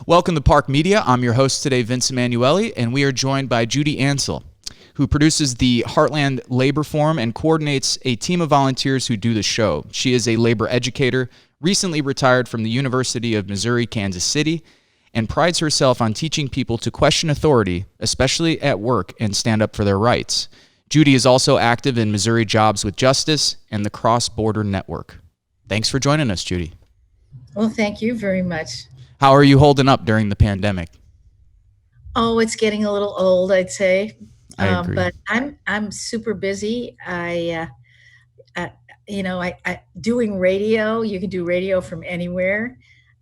Welcome to Park Media. I'm your host today, Vince Emanuele, and we are joined by Judy Ancel, who produces the Heartland Labor Forum and coordinates a team of volunteers who do the show. She is a labor educator, recently retired from the University of Missouri, Kansas City, and prides herself on teaching people to question authority, especially at work, and stand up for their rights. Judy is also active in Missouri Jobs with Justice and the Cross Border Network. Thanks for joining us, Judy. Well, thank you very much. How are you holding up during the pandemic? Oh, it's getting a little old, I'd say. I agree. But I'm super busy. Doing radio. You can do radio from anywhere.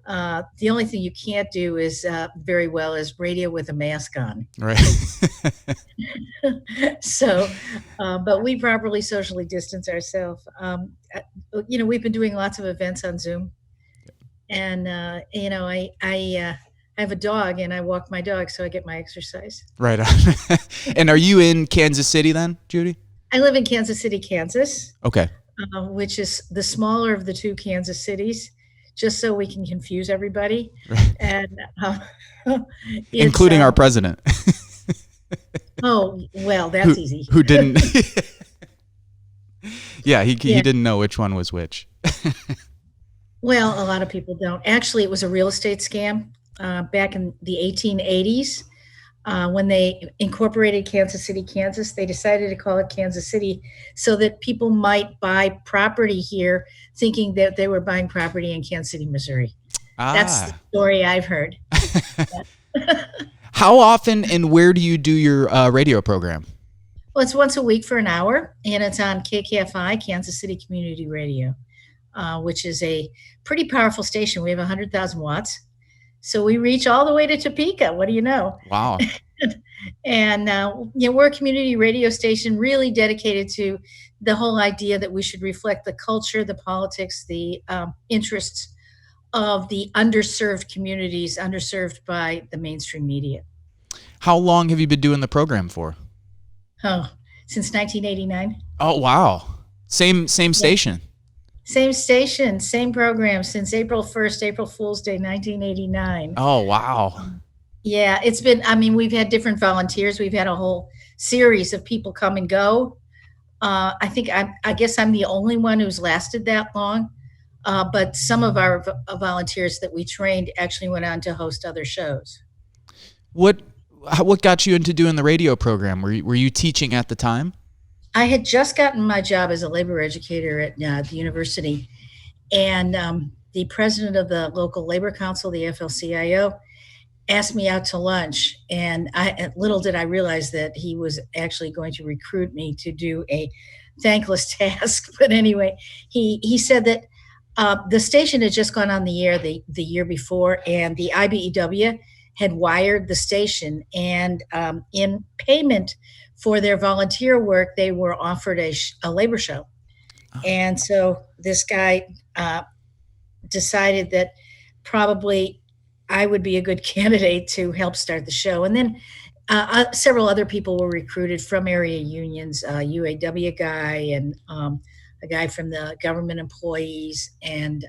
The only thing you can't do is very well is radio with a mask on. Right. So, but we properly socially distance ourselves. We've been doing lots of events on Zoom. And, I have a dog and I walk my dog, so I get my exercise. Right on. And are you in Kansas City then, Judy? I live in Kansas City, Kansas. Okay. Which is the smaller of the two Kansas cities, just so we can confuse everybody. Right. And including our president. Oh, well, that's easy. Who didn't? Yeah, he didn't know which one was which. Well, a lot of people don't. Actually, it was a real estate scam back in the 1880s. When they incorporated Kansas City, Kansas, they decided to call it Kansas City so that people might buy property here thinking that they were buying property in Kansas City, Missouri. That's the story I've heard. How often and where do you do your radio program? Well, it's once a week for an hour, and it's on KKFI, Kansas City Community Radio, which is a pretty powerful station. We have 100,000 watts. So we reach all the way to Topeka. What do you know? Wow. And we're a community radio station really dedicated to the whole idea that we should reflect the culture, the politics, the interests of the underserved communities, underserved by the mainstream media. How long have you been doing the program for? Oh, since 1989. Oh, wow. Same station. Same station, same program since April 1st, April Fool's Day, 1989. Oh, wow. Yeah, it's been, we've had different volunteers. We've had a whole series of people come and go. I guess I'm the only one who's lasted that long. But some of our volunteers that we trained actually went on to host other shows. What got you into doing the radio program? Were you teaching at the time? I had just gotten my job as a labor educator at the university, and the president of the local labor council, the AFL-CIO, asked me out to lunch, and little did I realize that he was actually going to recruit me to do a thankless task. But anyway, he said that the station had just gone on the air the year before, and the IBEW had wired the station, and in payment for their volunteer work, they were offered a labor show. And so this guy decided that probably I would be a good candidate to help start the show. And then several other people were recruited from area unions, a UAW guy and a guy from the government employees, and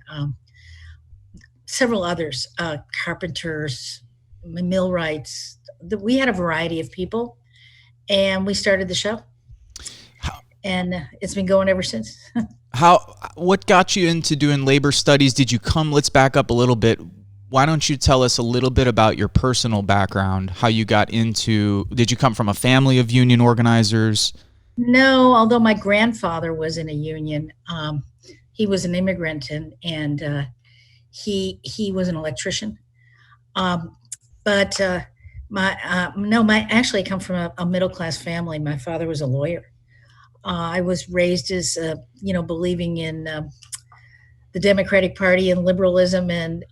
several others, carpenters, millwrights. We had a variety of people. And we started the show, and it's been going ever since. What got you into doing labor studies? Let's back up a little bit. Why don't you tell us a little bit about your personal background, how you got did you come from a family of union organizers? No, although my grandfather was in a union. He was an immigrant, and he was an electrician. Actually, I come from a middle-class family. My father was a lawyer. I was raised as, believing in the Democratic Party and liberalism and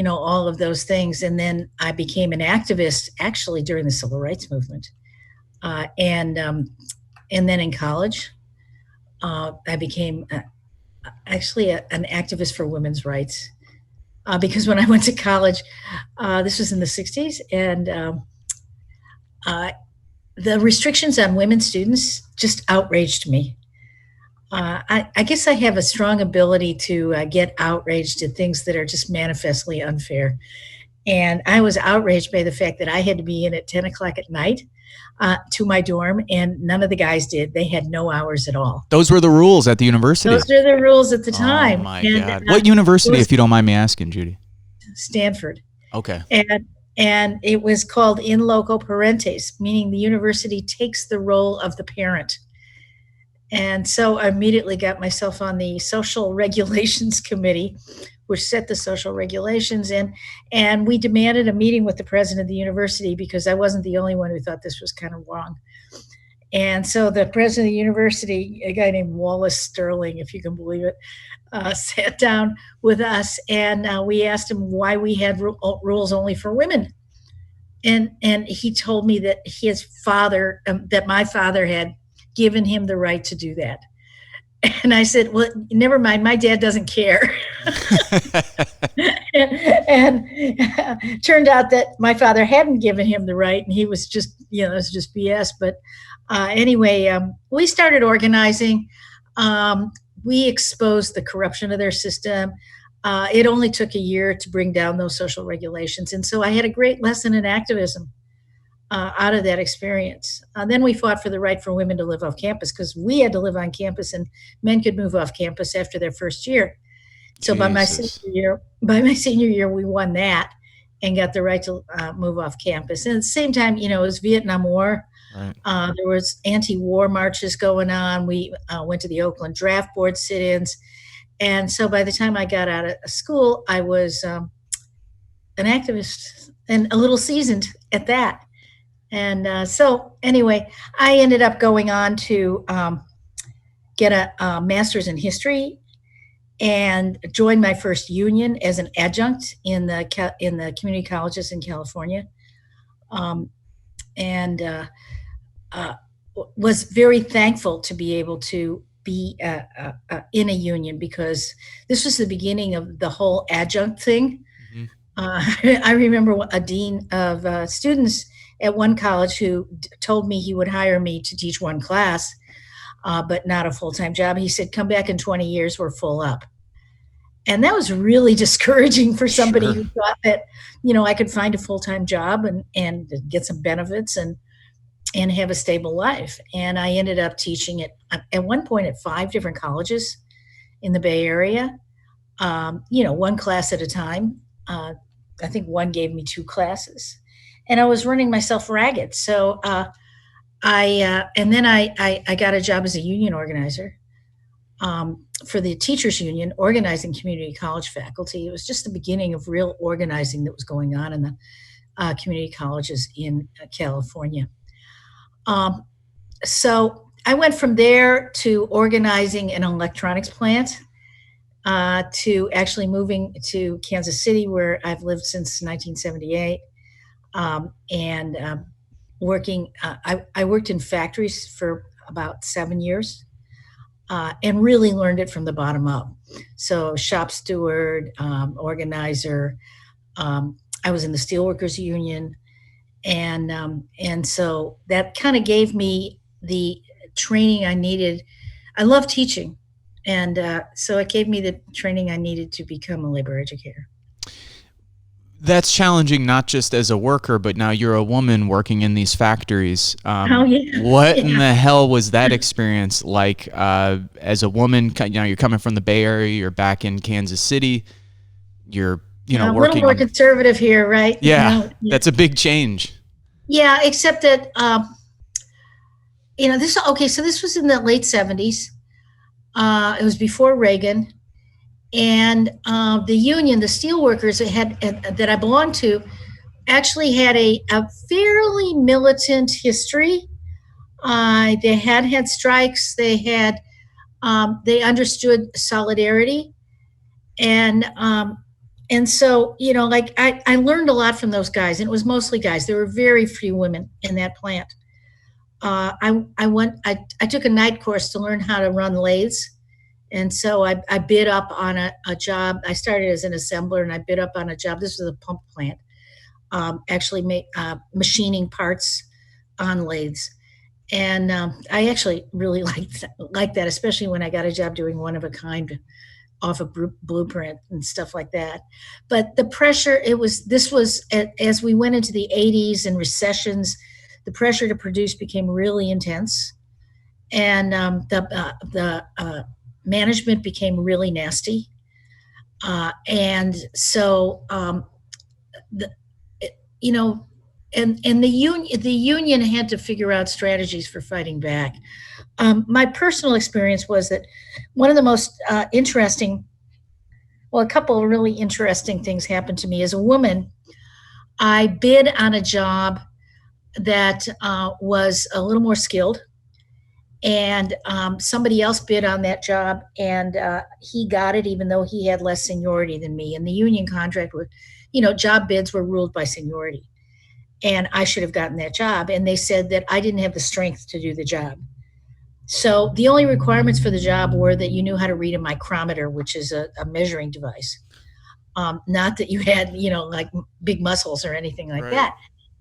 all of those things. And then I became an activist actually during the Civil Rights Movement. And then in college, I became actually an activist for women's rights. Because when I went to college, this was in the 60s, and the restrictions on women students just outraged me. I guess I have a strong ability to get outraged at things that are just manifestly unfair. And I was outraged by the fact that I had to be in at 10 o'clock at night to my dorm, and none of the guys did. They had no hours at all. Those were the rules at the university. Those are the rules at the Oh time. my And God. What university, was if you don't mind me asking, Judy? Stanford. Okay. And it was called in loco parentis, meaning the university takes the role of the parent. And so I immediately got myself on the social regulations committee, which set the social regulations in. And we demanded a meeting with the president of the university because I wasn't the only one who thought this was kind of wrong. And so the president of the university, a guy named Wallace Sterling, if you can believe it, sat down with us, and we asked him why we had rules only for women. And he told me that his father, that my father had given him the right to do that. And I said, well, never mind, my dad doesn't care. and turned out that my father hadn't given him the right, and he was just, it was just BS. But anyway, we started organizing. We exposed the corruption of their system. It only took a year to bring down those social regulations. And so I had a great lesson in activism out of that experience. Then we fought for the right for women to live off campus, because we had to live on campus and men could move off campus after their first year. So by my senior year, we won that and got the right to move off campus. And at the same time, it was Vietnam War. Right. There was anti-war marches going on. We went to the Oakland Draft Board sit-ins. And so by the time I got out of school, I was an activist and a little seasoned at that. And so anyway, I ended up going on to get a master's in history and joined my first union as an adjunct in the community colleges in California. And was very thankful to be able to be in a union, because this was the beginning of the whole adjunct thing. Mm-hmm. I remember a dean of students at one college who told me he would hire me to teach one class, but not a full-time job. He said, come back in 20 years, we're full up. And that was really discouraging for somebody who thought that, I could find a full-time job and get some benefits and have a stable life. And I ended up teaching at one point at 5 different colleges in the Bay Area, one class at a time. I think one gave me 2 classes. And I was running myself ragged. So I got a job as a union organizer for the teachers union, organizing community college faculty. It was just the beginning of real organizing that was going on in the community colleges in California. So I went from there to organizing an electronics plant, to actually moving to Kansas City, where I've lived since 1978. Working, I worked in factories for about 7 years, and really learned it from the bottom up. So shop steward, organizer, I was in the Steelworkers Union. And so that kind of gave me the training I needed. I love teaching. And so it gave me the training I needed to become a labor educator. That's challenging, not just as a worker, but now you're a woman working in these factories. What in the hell was that experience like as a woman? You're coming from the Bay Area, you're back in Kansas City, you're working. A little more conservative here, right? Yeah, that's a big change. Yeah, except that, so this was in the late 70s. It was before Reagan. And the union, the steelworkers that I belonged to, actually had a fairly militant history. They had strikes. They understood solidarity, and so I learned a lot from those guys, and it was mostly guys. There were very few women in that plant. I took a night course to learn how to run lathes. And so I bid up on a job. I started as an assembler, and I bid up on a job. This was a pump plant, actually machining parts on lathes. And I actually really liked that, especially when I got a job doing one-of-a-kind off a blueprint and stuff like that. But the pressure, this was, as we went into the 80s and recessions, the pressure to produce became really intense. And the management became really nasty. And so, you know, and the union had to figure out strategies for fighting back. My personal experience was that one of the most interesting, well, a couple of really interesting things happened to me. As a woman, I bid on a job that was a little more skilled, and somebody else bid on that job, and he got it even though he had less seniority than me. And the union contract was, job bids were ruled by seniority, and I should have gotten that job. And they said that I didn't have the strength to do the job. So the only requirements for the job were that you knew how to read a micrometer, which is a measuring device. Not that you had, like big muscles or anything like that.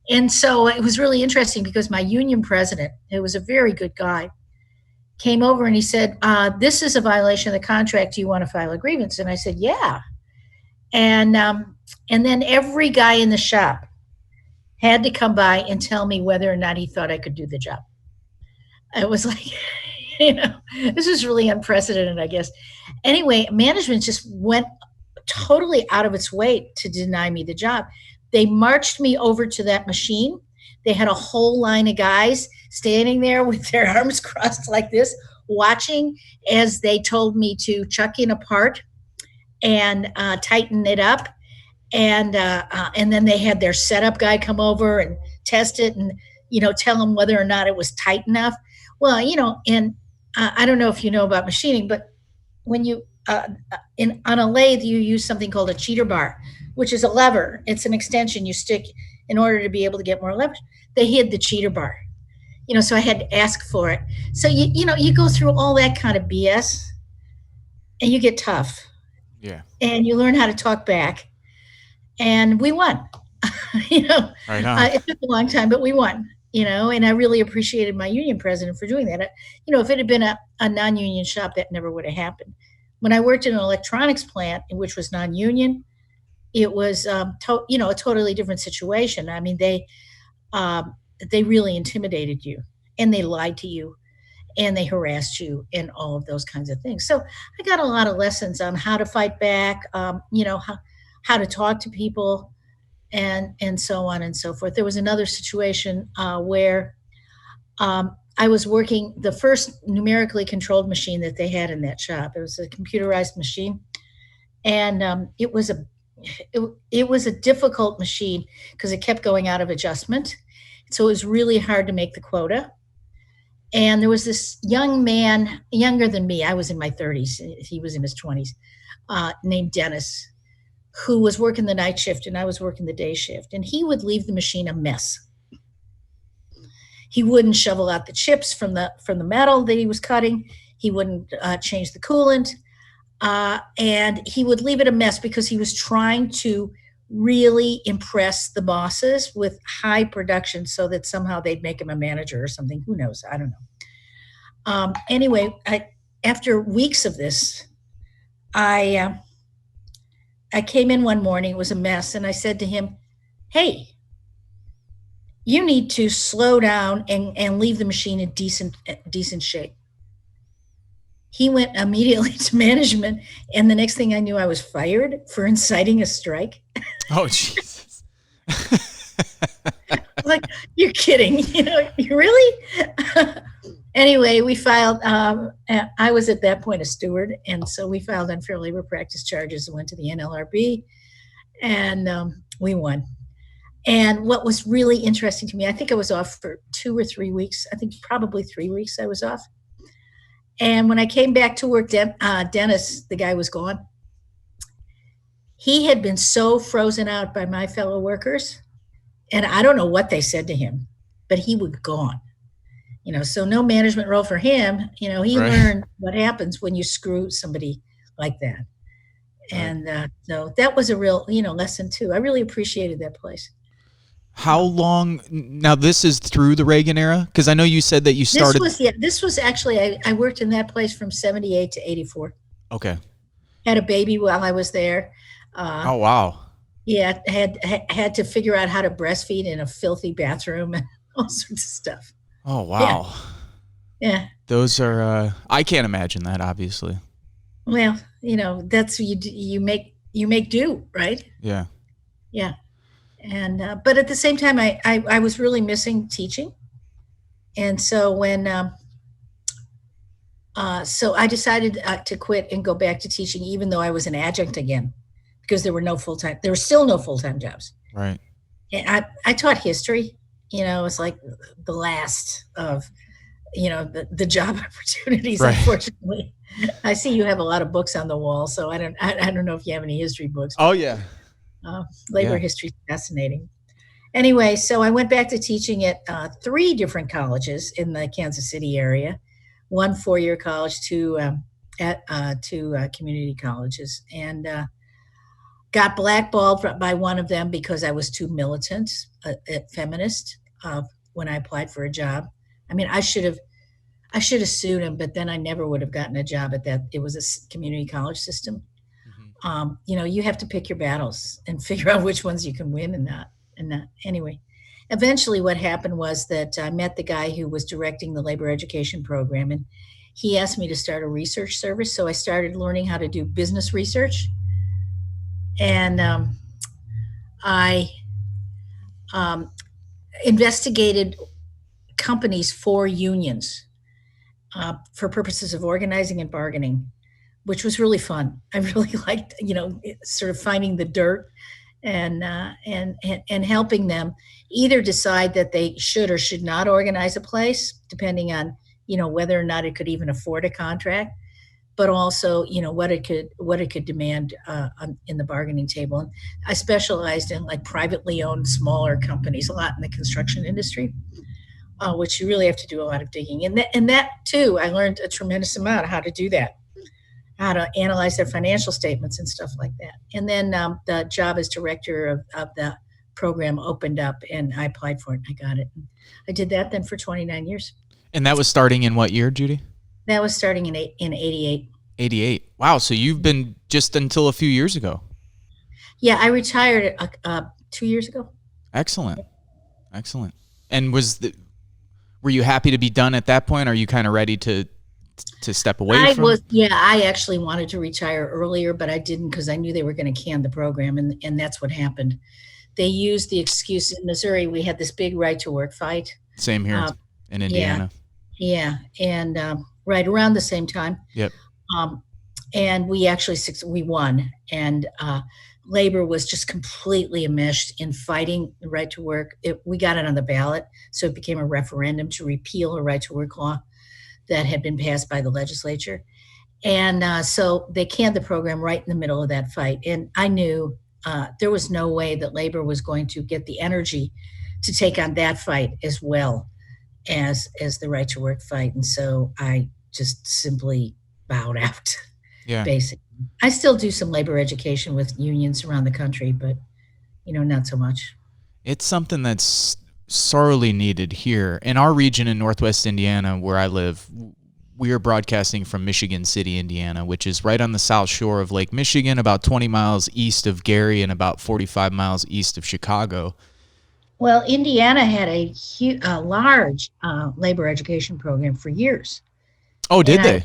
And so it was really interesting because my union president, who was a very good guy, came over and he said, this is a violation of the contract. Do you want to file a grievance? And I said, yeah. And then every guy in the shop had to come by and tell me whether or not he thought I could do the job. It was like, this was really unprecedented, I guess. Anyway, management just went totally out of its way to deny me the job. They marched me over to that machine. They had a whole line of guys standing there with their arms crossed like this, watching as they told me to chuck in a part and tighten it up. And then they had their setup guy come over and test it and, tell them whether or not it was tight enough. Well, and I don't know if you know about machining, but when you, on a lathe, you use something called a cheater bar, which is a lever. It's an extension you stick in order to be able to get more leverage. They hid the cheater bar, so I had to ask for it. So, you go through all that kind of BS and you get tough. Yeah. And you learn how to talk back. And we won. Right on. It took a long time, but we won. And I really appreciated my union president for doing that. If it had been a non-union shop, that never would have happened. When I worked in an electronics plant, which was non-union, it was, a totally different situation. I mean, they really intimidated you, and they lied to you, and they harassed you, and all of those kinds of things. So I got a lot of lessons on how to fight back, how to talk to people, and so on and so forth. There was another situation where I was working the first numerically controlled machine that they had in that shop. It was a computerized machine, and it was a difficult machine because it kept going out of adjustment. So it was really hard to make the quota. And there was this young man, younger than me, I was in my 30s, he was in his 20s, named Dennis, who was working the night shift and I was working the day shift. And he would leave the machine a mess. He wouldn't shovel out the chips from the metal that he was cutting. He wouldn't change the coolant. And he would leave it a mess because he was trying to really impress the bosses with high production so that somehow they'd make him a manager or something. Who knows? I don't know. Anyway, after weeks of this, I came in one morning, it was a mess, and I said to him, hey, you need to slow down and leave the machine in decent shape. He went immediately to management, and the next thing I knew, I was fired for inciting a strike. Oh, Jesus. Like, you're kidding. Really? Anyway, we filed, I was at that point a steward, and so we filed unfair labor practice charges and went to the NLRB, and we won. And what was really interesting to me, I think I was off for 2 or 3 weeks. I think probably 3 weeks I was off. And when I came back to work, Dennis, the guy, was gone. He had been so frozen out by my fellow workers, and I don't know what they said to him, but he was gone. So no management role for him. He learned what happens when you screw somebody like that. And so that was a real, lesson too. I really appreciated that place. How long? Now this is through the Reagan era? Because I know you said that you started. This was actually, I worked in that place from 78 to 84. Okay. had a baby while I was there. Uh, Oh, wow. yeah, had to figure out how to breastfeed in a filthy bathroom and all sorts of stuff. Oh, Yeah, wow. yeah. Those are, I can't imagine that, obviously. Well, that's you make do, right? Yeah. Yeah. And but at the same time, I was really missing teaching, and so so I decided to quit and go back to teaching, even though I was an adjunct again, because there were still no full time jobs. Right. And I taught history. It's like the last of the job opportunities. Right. Unfortunately, I see you have a lot of books on the wall, so I don't know if you have any history books. Oh, But yeah. labor Yeah. history is fascinating. Anyway, so I went back to teaching at three different colleges in the Kansas City area, one four-year college, two community colleges, and got blackballed by one of them because I was too militant, feminist, when I applied for a job. I mean, I should have sued him, but then I never would have gotten a job at that. It was a community college system. Mhm. You have to pick your battles and figure out which ones you can win and not. And not. Anyway, eventually, what happened was that I met the guy who was directing the labor education program, and he asked me to start a research service. So I started learning how to do business research, and I um, investigated companies for unions for purposes of organizing and bargaining, which was really fun. I really liked, sort of finding the dirt and helping them either decide that they should or should not organize a place, depending on whether or not it could even afford a contract, but also what it could demand in the bargaining table. And I specialized in like privately owned smaller companies, a lot in the construction industry. Which you really have to do a lot of digging. And that too, I learned a tremendous amount of how to do that, how to analyze their financial statements and stuff like that. And then the job as director of the program opened up, and I applied for it and I got it. And I did that then for 29 years. And that was starting in what year, Judy? That was starting in 88. 88. Wow. So you've been just until a few years ago. Yeah, I retired 2 years ago. Excellent. Excellent. And were you happy to be done at that point? Are you kind of ready to step away from? I actually wanted to retire earlier, but I didn't because I knew they were going to can the program, and that's what happened. They used the excuse in Missouri. We had this big right to work fight. Same here in Indiana. Yeah, and right around the same time. Yep. And we won, and labor was just completely enmeshed in fighting the right to work. We got it on the ballot, so it became a referendum to repeal a right to work law that had been passed by the legislature. And so they canned the program right in the middle of that fight. And I knew there was no way that labor was going to get the energy to take on that fight as well as the right to work fight. And so I just simply bowed out. Yeah. Basically, I still do some labor education with unions around the country, but not so much. It's something that's sorely needed here in our region in Northwest Indiana, where I live. We are broadcasting from Michigan City, Indiana, which is right on the south shore of Lake Michigan, about 20 miles east of Gary and about 45 miles east of Chicago. Well, Indiana had a large labor education program for years. Oh, did they?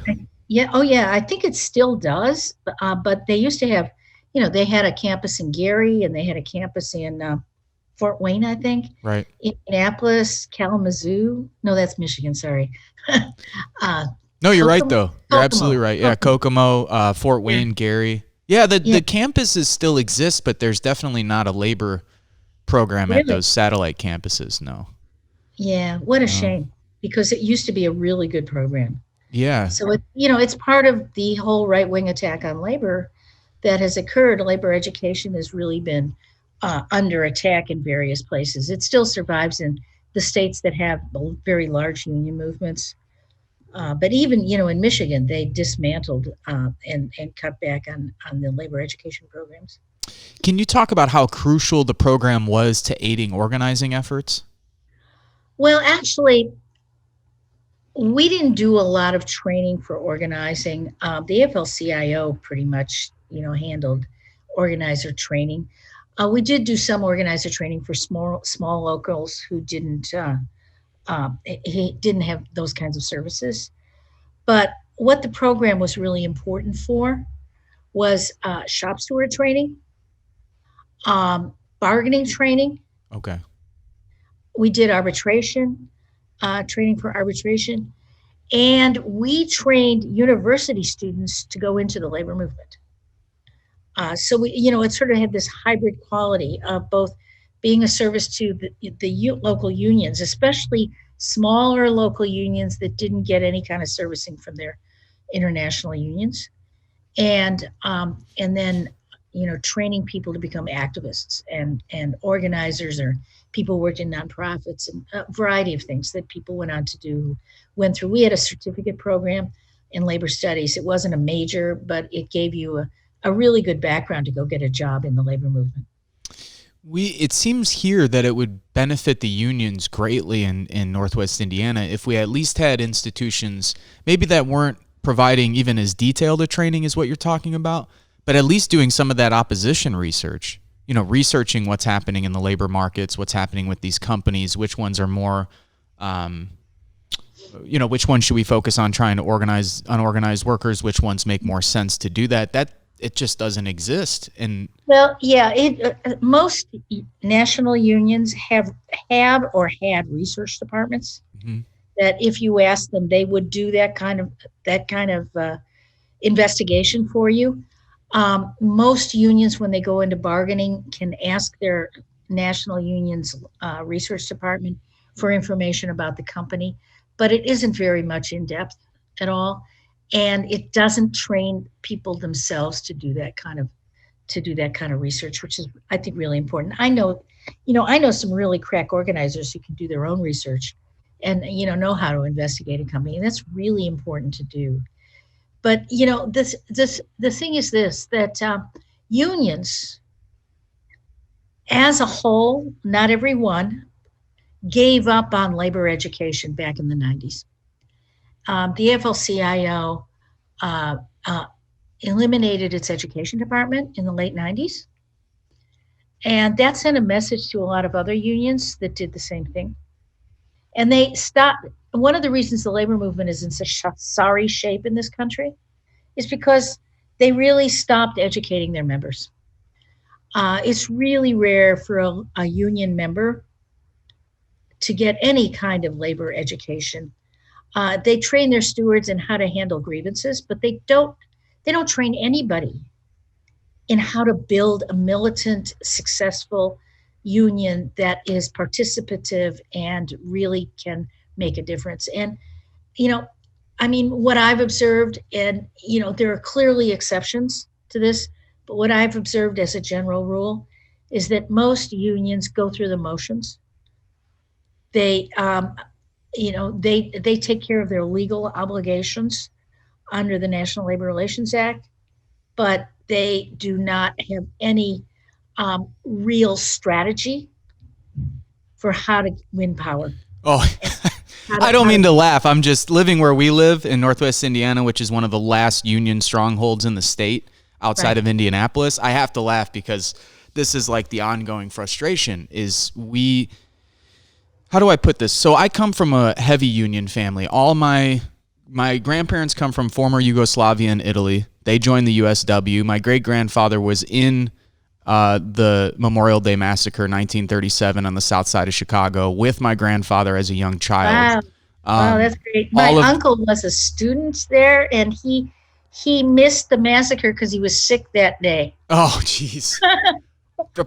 Yeah. Oh, yeah. I think it still does. But they used to have, they had a campus in Gary and they had a campus in Fort Wayne, I think. Right. Indianapolis, Kalamazoo. No, that's Michigan. Sorry. No, you're right, though. You're absolutely right. Yeah, Kokomo, Fort Wayne, Gary. Yeah, the campuses still exist, but there's definitely not a labor program at those satellite campuses. No. Yeah. What a shame, because it used to be a really good program. Yeah. So it's part of the whole right-wing attack on labor that has occurred. Labor education has really been under attack in various places. It still survives in the states that have very large union movements. But even, in Michigan, they dismantled and cut back on the labor education programs. Can you talk about how crucial the program was to aiding organizing efforts? Well, actually, We didn't do a lot of training for organizing. The AFL-CIO pretty much, handled organizer training. We did do some organizer training for small locals who he didn't have those kinds of services. But what the program was really important for was shop steward training, bargaining training. Okay. We did arbitration, training for arbitration, and we trained university students to go into the labor movement. So it sort of had this hybrid quality of both being a service to the local unions, especially smaller local unions that didn't get any kind of servicing from their international unions, and then training people to become activists and organizers, or people worked in nonprofits, and a variety of things that people went through. We had a certificate program in labor studies. It wasn't a major, but it gave you a really good background to go get a job in the labor movement. It seems here that it would benefit the unions greatly in Northwest Indiana if we at least had institutions maybe that weren't providing even as detailed a training as what you're talking about, but at least doing some of that opposition research, researching what's happening in the labor markets, what's happening with these companies, which ones are more, which ones should we focus on trying to organize unorganized workers, which ones make more sense to do that. It just doesn't exist. And well, yeah, most national unions have or had research departments. Mm-hmm. That if you ask them, they would do that kind of investigation for you. Most unions, when they go into bargaining, can ask their national union's research department for information about the company, but it isn't very much in depth at all, and it doesn't train people themselves to do that kind of research, which is, I think, really important. I know some really crack organizers who can do their own research and know how to investigate a company, and that's really important to do. But the thing is this, that unions as a whole, not every one, gave up on labor education back in the 90s. The AFL-CIO eliminated its education department in the late 90s, and that sent a message to a lot of other unions that did the same thing. And they stopped. One of the reasons the labor movement is in such sorry shape in this country is because they really stopped educating their members. It's really rare for a union member to get any kind of labor education. They train their stewards in how to handle grievances, but they don't train anybody in how to build a militant, successful union that is participative and really can make a difference. And, what I've observed, and, there are clearly exceptions to this, but what I've observed as a general rule is that most unions go through the motions. They, they take care of their legal obligations under the National Labor Relations Act, but they do not have any real strategy for how to win power. Oh, I don't mean to laugh. I'm just living where we live in Northwest Indiana, which is one of the last union strongholds in the state outside of Indianapolis. I have to laugh because this is like the ongoing frustration how do I put this? So I come from a heavy union family. All my grandparents come from former Yugoslavia and Italy. They joined the USW. My great-grandfather was in the Memorial Day Massacre, 1937, on the south side of Chicago with my grandfather as a young child. Wow, that's great. My uncle was a student there, and he missed the massacre because he was sick that day. Oh, jeez.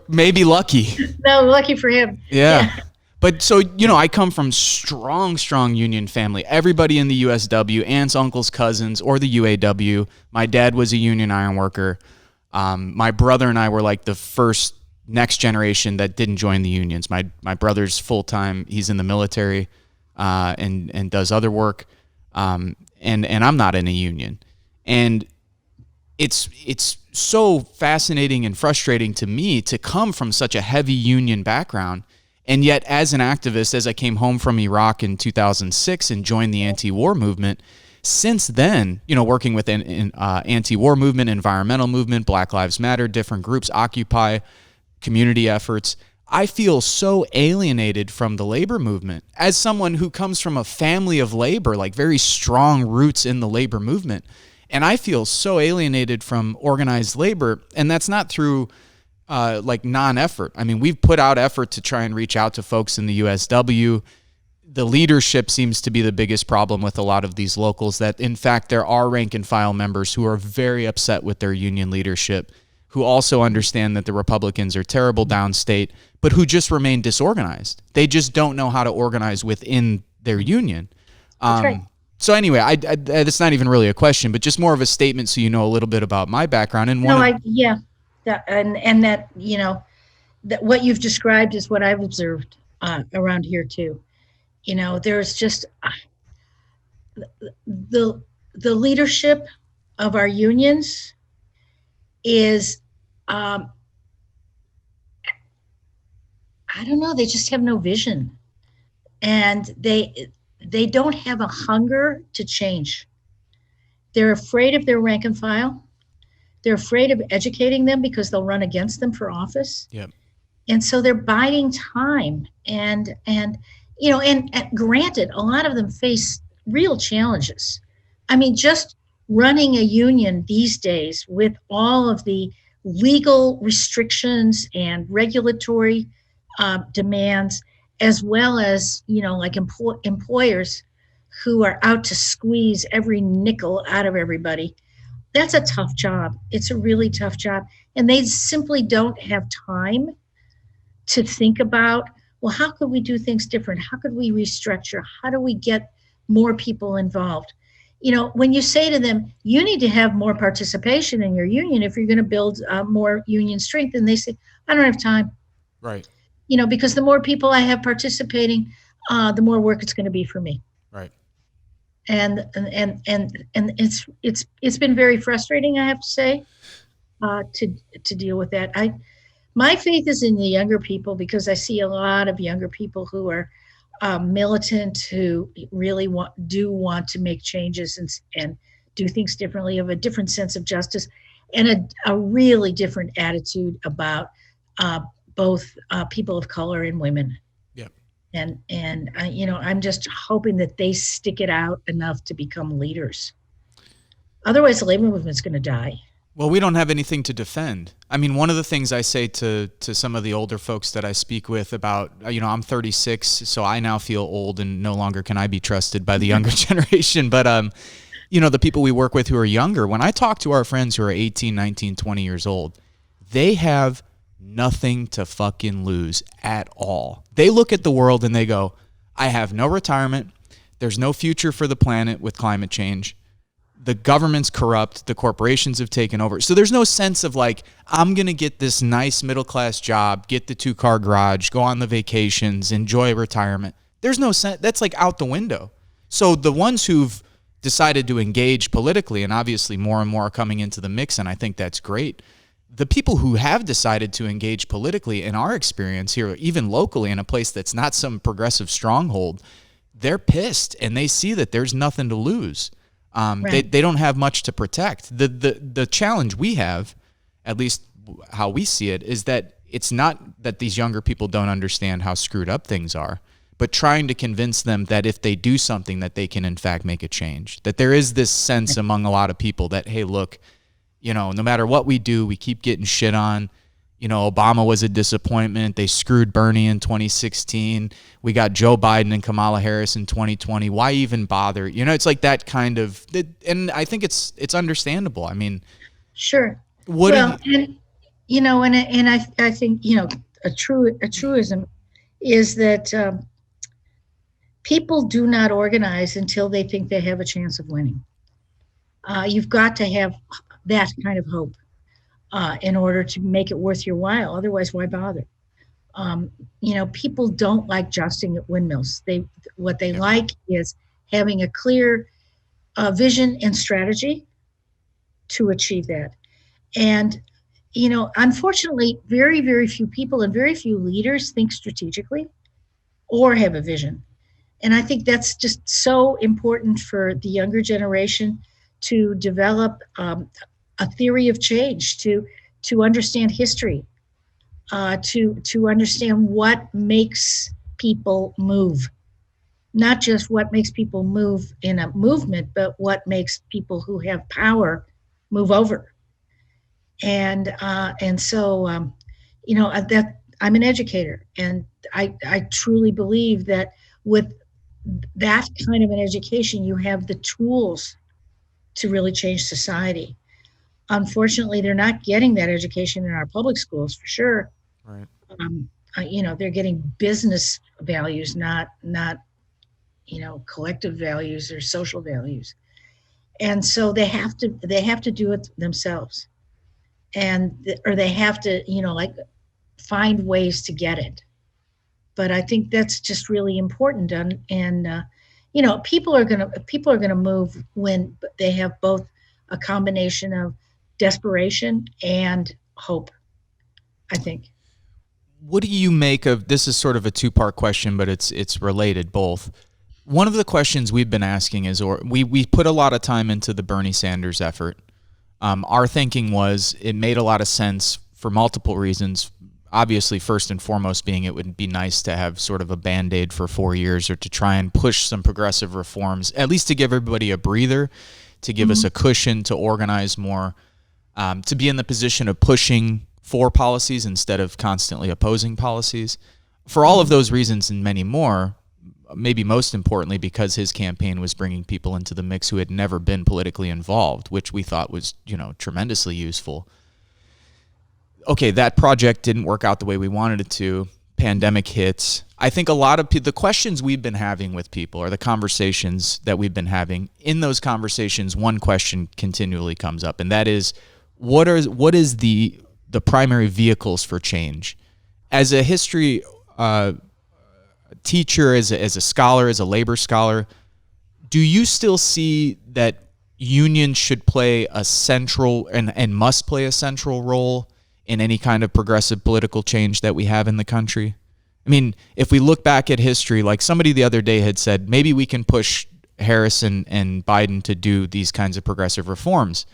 Maybe lucky. No, lucky for him. Yeah. But so, I come from strong union family. Everybody in the USW, aunts, uncles, cousins, or the UAW. My dad was a union iron worker. My brother and I were like the first next generation that didn't join the unions. My brother's full-time. He's in the military and does other work. And I'm not in a union. And it's so fascinating and frustrating to me to come from such a heavy union background And yet, as an activist, as I came home from Iraq in 2006 and joined the anti-war movement, since then, working with an anti-war movement, environmental movement, Black Lives Matter, different groups, Occupy, community efforts, I feel so alienated from the labor movement as someone who comes from a family of labor, like very strong roots in the labor movement. And I feel so alienated from organized labor. And that's not through non-effort. I mean, we've put out effort to try and reach out to folks in the USW. The leadership seems to be the biggest problem with a lot of these locals, that in fact there are rank and file members who are very upset with their union leadership, who also understand that the Republicans are terrible downstate, but who just remain disorganized. They just don't know how to organize within their union. That's right. So anyway, that's not even really a question, but just more of a statement so you know a little bit about my background. And that what you've described is what I've observed around here too. There's just the leadership of our unions is I don't know, they just have no vision, and they don't have a hunger to change. They're afraid of their rank and file. They're afraid of educating them because they'll run against them for office. Yep. And so they're biding time. And granted, a lot of them face real challenges. I mean, just running a union these days with all of the legal restrictions and regulatory demands, as well as, employers who are out to squeeze every nickel out of everybody. That's a tough job. It's a really tough job. And they simply don't have time to think about, well, how could we do things different? How could we restructure? How do we get more people involved? When you say to them, you need to have more participation in your union if you're going to build more union strength, and they say, I don't have time. Right. Because the more people I have participating, the more work it's going to be for me. Right. And it's been very frustrating, I have to say, to deal with that. My faith is in the younger people, because I see a lot of younger people who are militant, who really want to make changes and do things differently, have a different sense of justice, and a really different attitude about both people of color and women. Yep. And I'm just hoping that they stick it out enough to become leaders. Otherwise, the labor movement's going to die. Well, we don't have anything to defend. I mean, one of the things I say to some of the older folks that I speak with about, I'm 36, so I now feel old and no longer can I be trusted by the younger generation. But, the people we work with who are younger, when I talk to our friends who are 18, 19, 20 years old, they have nothing to fucking lose at all. They look at the world and they go, I have no retirement. There's no future for the planet with climate change. The government's corrupt. The corporations have taken over. So there's no sense of like, I'm going to get this nice middle-class job, get the 2-car garage, go on the vacations, enjoy retirement. There's no sense. That's like out the window. So the ones who've decided to engage politically, and obviously more and more are coming into the mix, and I think that's great. The people who have decided to engage politically, in our experience here, even locally in a place that's not some progressive stronghold, they're pissed and they see that there's nothing to lose. Right. They don't have much to protect. The challenge we have, at least how we see it, is that it's not that these younger people don't understand how screwed up things are, but trying to convince them that if they do something that they can in fact make a change. That there is this sense among a lot of people that, hey, look, no matter what we do, we keep getting shit on. Obama was a disappointment. They screwed Bernie in 2016. We got Joe Biden and Kamala Harris in 2020. Why even bother? It's like that kind of, and I think it's understandable. I mean, sure. I think a truism is that people do not organize until they think they have a chance of winning. You've got to have that kind of hope in order to make it worth your while. Otherwise, why bother? People don't like jousting at windmills. What they like is having a clear vision and strategy to achieve that. And unfortunately, very, very few people and very few leaders think strategically or have a vision. And I think that's just so important for the younger generation to develop a theory of change, to understand history, to understand what makes people move, not just what makes people move in a movement, but what makes people who have power move over. And that I'm an educator, and I truly believe that with that kind of an education, you have the tools to really change society. Unfortunately, they're not getting that education in our public schools for sure. Right. They're getting business values, not collective values or social values, and so they have to do it themselves, or they have to like find ways to get it. But I think that's just really important, and people are gonna move when they have both a combination of desperation and hope, I think. What do you make of this? Is sort of a two-part question, but it's related both. One of the questions we've been asking is, or we put a lot of time into the Bernie Sanders effort. Our thinking was it made a lot of sense for multiple reasons. Obviously, first and foremost being it would be nice to have sort of a Band-Aid for 4 years, or to try and push some progressive reforms, at least to give everybody a breather, to give us a cushion to organize more, to be in the position of pushing for policies instead of constantly opposing policies. For all of those reasons and many more, maybe most importantly because his campaign was bringing people into the mix who had never been politically involved, which we thought was, tremendously useful. Okay, that project didn't work out the way we wanted it to. Pandemic hits. I think a lot of the questions we've been having with people, or the conversations that we've been having, in those conversations, one question continually comes up, and that is, what is the primary vehicles for change? As a history teacher, as a scholar, as a labor scholar, do you still see that unions should play a central and must play a central role in any kind of progressive political change that we have in the country? I mean, if we look back at history, like somebody the other day had said, maybe we can push Harris and Biden to do these kinds of progressive reforms.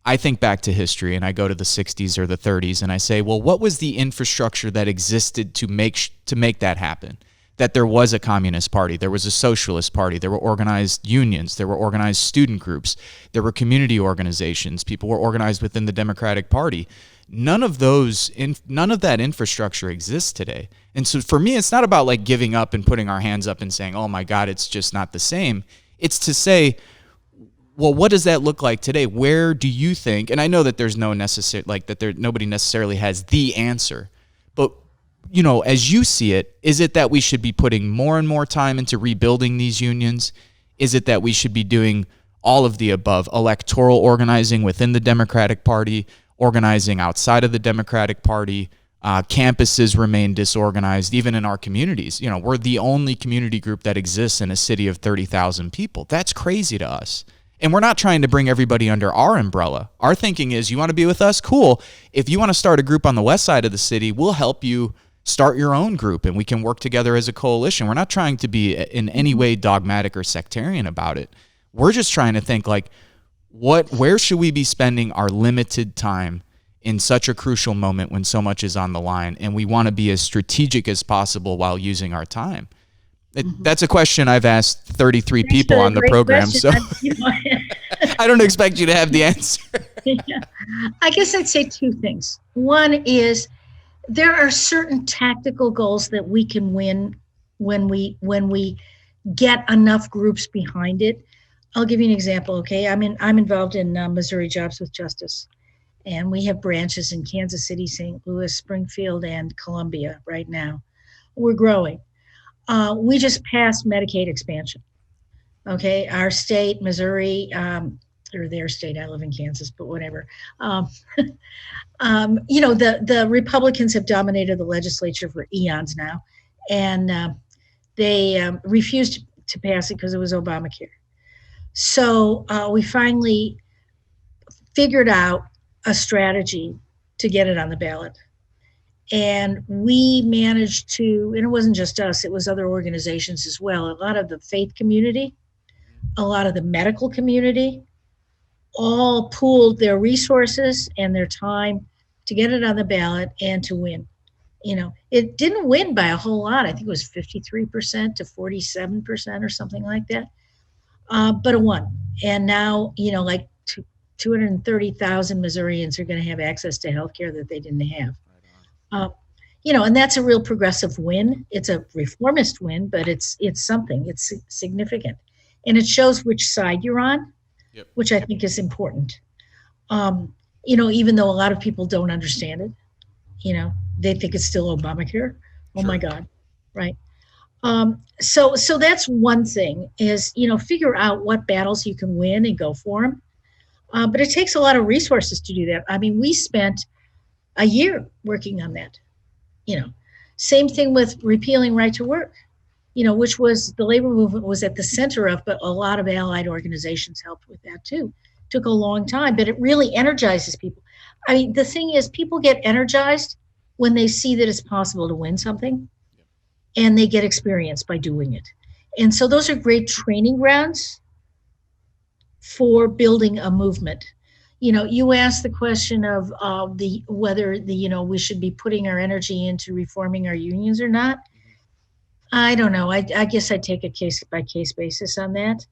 I think back to history and I go to the 60s or the 30s and I say, well, what was the infrastructure that existed to make that happen? That there was a communist party, there was a socialist party, there were organized unions, there were organized student groups, there were community organizations, people were organized within the Democratic Party. None of that infrastructure exists today. And so for me, it's not about like giving up and putting our hands up and saying, oh my God, it's just not the same. It's to say, well, what does that look like today? Where do you think, and I know that there's nobody necessarily has the answer, but as you see it, is it that we should be putting more and more time into rebuilding these unions? Is it that we should be doing all of the above, electoral organizing within the Democratic Party, organizing outside of the Democratic Party? Campuses remain disorganized, even in our communities. We're the only community group that exists in a city of 30,000 people. That's crazy to us. And we're not trying to bring everybody under our umbrella. Our thinking is, you want to be with us? Cool. If you want to start a group on the west side of the city, we'll help you start your own group and we can work together as a coalition. We're not trying to be in any way dogmatic or sectarian about it. We're just trying to think like, where should we be spending our limited time in such a crucial moment when so much is on the line, and we want to be as strategic as possible while using our time? That's a question I've asked 33 people on the program, so I don't expect you to have the answer. Yeah. I guess I'd say two things. One is there are certain tactical goals that we can win when we get enough groups behind it. I'll give you an example, okay? I'm involved in Missouri Jobs with Justice, and we have branches in Kansas City, St. Louis, Springfield, and Columbia right now. We're growing. We just passed Medicaid expansion. Okay, our state, Missouri, or their state, I live in Kansas, but whatever. The Republicans have dominated the legislature for eons now, and they refused to pass it because it was Obamacare. So we finally figured out a strategy to get it on the ballot. And we managed to, and it wasn't just us, it was other organizations as well. A lot of the faith community, a lot of the medical community, all pooled their resources and their time to get it on the ballot and to win. It didn't win by a whole lot. I think it was 53% to 47% or something like that. But it won. And now, like 230,000 Missourians are going to have access to health care that they didn't have. And that's a real progressive win. It's a reformist win, but it's something. It's significant. And it shows which side you're on, yep, which I think is important. Even though a lot of people don't understand it, they think it's still Obamacare. Oh, sure. My God. Right. So that's one thing is, figure out what battles you can win and go for them. But it takes a lot of resources to do that. I mean, we spent a year working on that. Same thing with repealing right to work, which was the labor movement was at the center of, but a lot of allied organizations helped with that too. Took a long time, but it really energizes people. I mean, the thing is, people get energized when they see that it's possible to win something, and they get experience by doing it. And so those are great training grounds for building a movement. You asked the question of whether we should be putting our energy into reforming our unions or not. I don't know. I guess I'd take a case by case basis on that.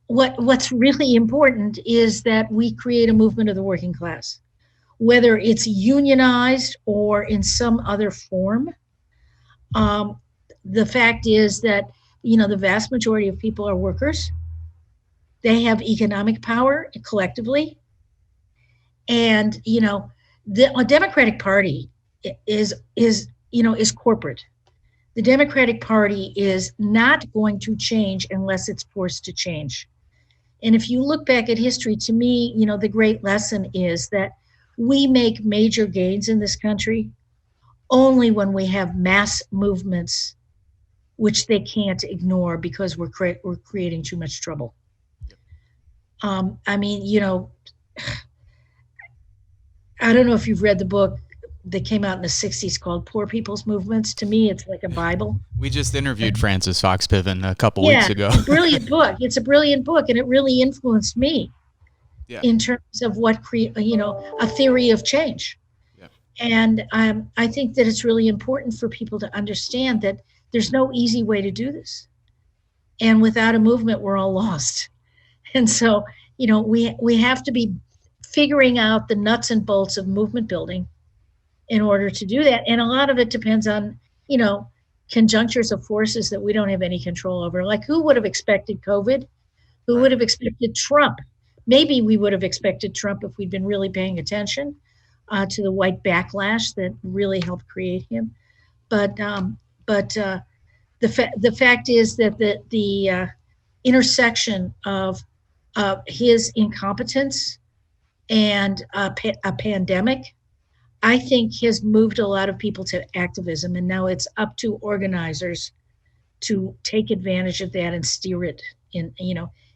What's really important is that we create a movement of the working class, whether it's unionized or in some other form. The fact is that, the vast majority of people are workers. They have economic power collectively. And, the Democratic Party is corporate. The Democratic Party is not going to change unless it's forced to change. And if you look back at history, to me, the great lesson is that we make major gains in this country only when we have mass movements, which they can't ignore because we're creating too much trouble. I don't know if you've read the book that came out in the 60s called Poor People's Movements. To me, it's like a Bible. We just interviewed Frances Fox Piven a couple weeks ago. It's a brilliant book. It's a brilliant book, and it really influenced me in terms of what a theory of change. Yeah. And I think that it's really important for people to understand that there's no easy way to do this. And without a movement, we're all lost. And so, we have to be figuring out the nuts and bolts of movement building in order to do that. And a lot of it depends on, conjunctures of forces that we don't have any control over. Like, who would have expected COVID? Who would have expected Trump? Maybe we would have expected Trump if we'd been really paying attention to the white backlash that really helped create him. But the fact is that the intersection of his incompetence and a pandemic, I think, has moved a lot of people to activism, and now it's up to organizers to take advantage of that and steer it in,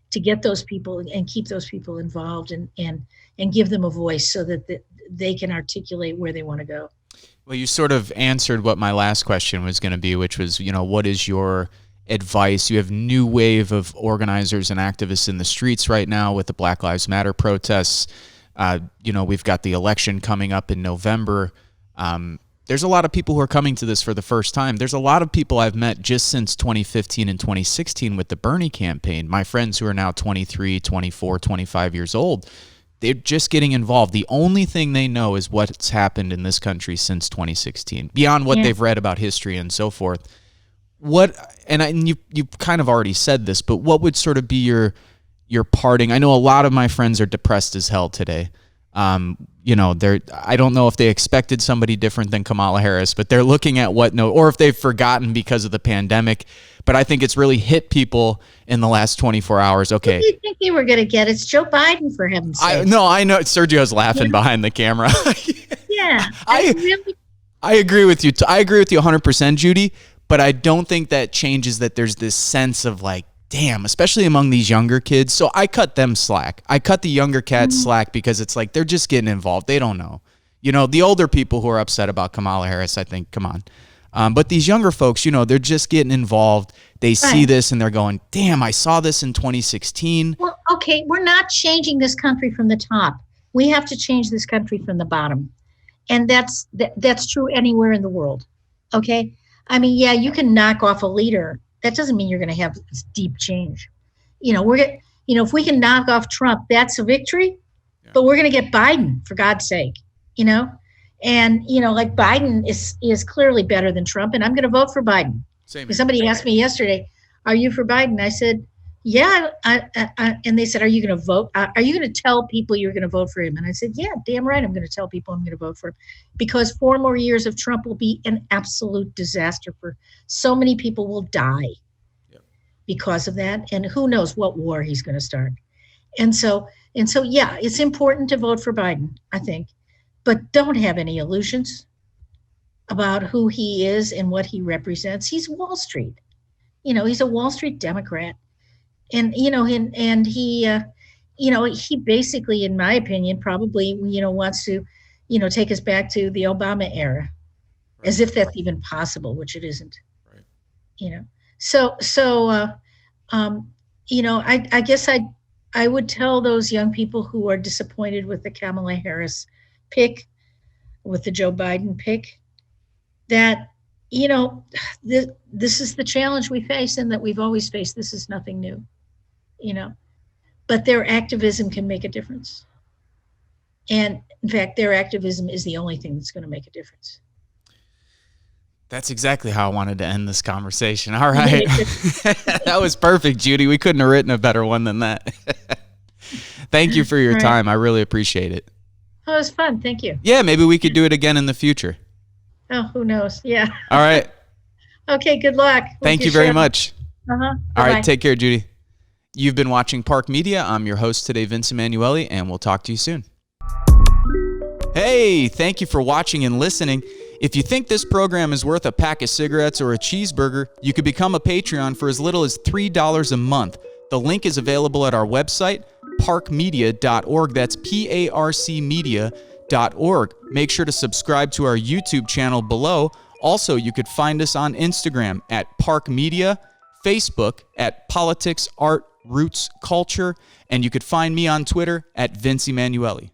to get those people and keep those people involved and give them a voice so that they can articulate where they want to go. Well, you sort of answered what my last question was going to be, which was, what is your advice? You have new wave of organizers and activists in the streets right now with the Black Lives Matter protests. We've got the election coming up in November. There's a lot of people who are coming to this for the first time. There's a lot of people I've met just since 2015 and 2016 with the Bernie campaign. My friends who are now 23, 24, 25 years old, they're just getting involved. The only thing they know is what's happened in this country since 2016, beyond what they've read about history and so forth. You kind of already said this, but what would sort of be your parting? I know a lot of my friends are depressed as hell today. I don't know if they expected somebody different than Kamala Harris, but they're looking at or if they've forgotten because of the pandemic. But I think it's really hit people in the last 24 hours. Okay. What do you think they were going to get? It's Joe Biden, for heaven's sake. I know. Sergio's laughing behind the camera. Yeah. I agree with you. I agree with you 100%, Judy. But I don't think that changes that there's this sense of like, damn, especially among these younger kids. So I cut them slack. I cut the younger cats slack because it's like they're just getting involved. They don't know. You know, the older people who are upset about Kamala Harris, I think, come on. But these younger folks, you know, they're just getting involved. They see this and they're going, damn, I saw this in 2016. Well, okay, we're not changing this country from the top. We have to change this country from the bottom. And that's true anywhere in the world. Okay? I mean, yeah, you can knock off a leader. That doesn't mean you're going to have deep change. You know, if we can knock off Trump, that's a victory. Yeah. But we're going to get Biden, for God's sake, you know? And, you know, like Biden is clearly better than Trump, and I'm going to vote for Biden. Somebody asked me yesterday, are you for Biden? I said, yeah. And they said, are you going to vote? Are you going to tell people you're going to vote for him? And I said, yeah, damn right. I'm going to tell people I'm going to vote for him, because 4 more years of Trump will be an absolute disaster. For so many people will die because of that. And who knows what war he's going to start. And so, yeah, it's important to vote for Biden, I think, but don't have any illusions about who he is and what he represents. He's Wall Street. You know, he's a Wall Street Democrat. And, you know, and he, you know, he basically, in my opinion, probably, you know, wants to, you know, take us back to the Obama era, as if that's even possible, which it isn't. Right. You know, so you know, I guess I would tell those young people who are disappointed with the Kamala Harris pick, with the Joe Biden pick, that, you know, this is the challenge we face and that we've always faced. This is nothing new, you know, but their activism can make a difference. And in fact, their activism is the only thing that's going to make a difference. That's exactly how I wanted to end this conversation. All right. That was perfect, Judy. We couldn't have written a better one than that. Thank you for your time. I really appreciate it. Oh, it was fun. Thank you. Yeah, maybe we could do it again in the future. Oh, who knows? Yeah. All right. Okay, good luck. Thank you very much. Uh-huh. All right, take care, Judy. You've been watching Park Media. I'm your host today, Vince Emanuele, and we'll talk to you soon. Hey, thank you for watching and listening. If you think this program is worth a pack of cigarettes or a cheeseburger, you could become a Patreon for as little as $3 a month. The link is available at our website, parkmedia.org. That's PARCmedia.org. Make sure to subscribe to our YouTube channel below. Also, you could find us on Instagram at Park Media, Facebook at Politics, Art, Roots, Culture, and you could find me on Twitter at Vince Emanuele.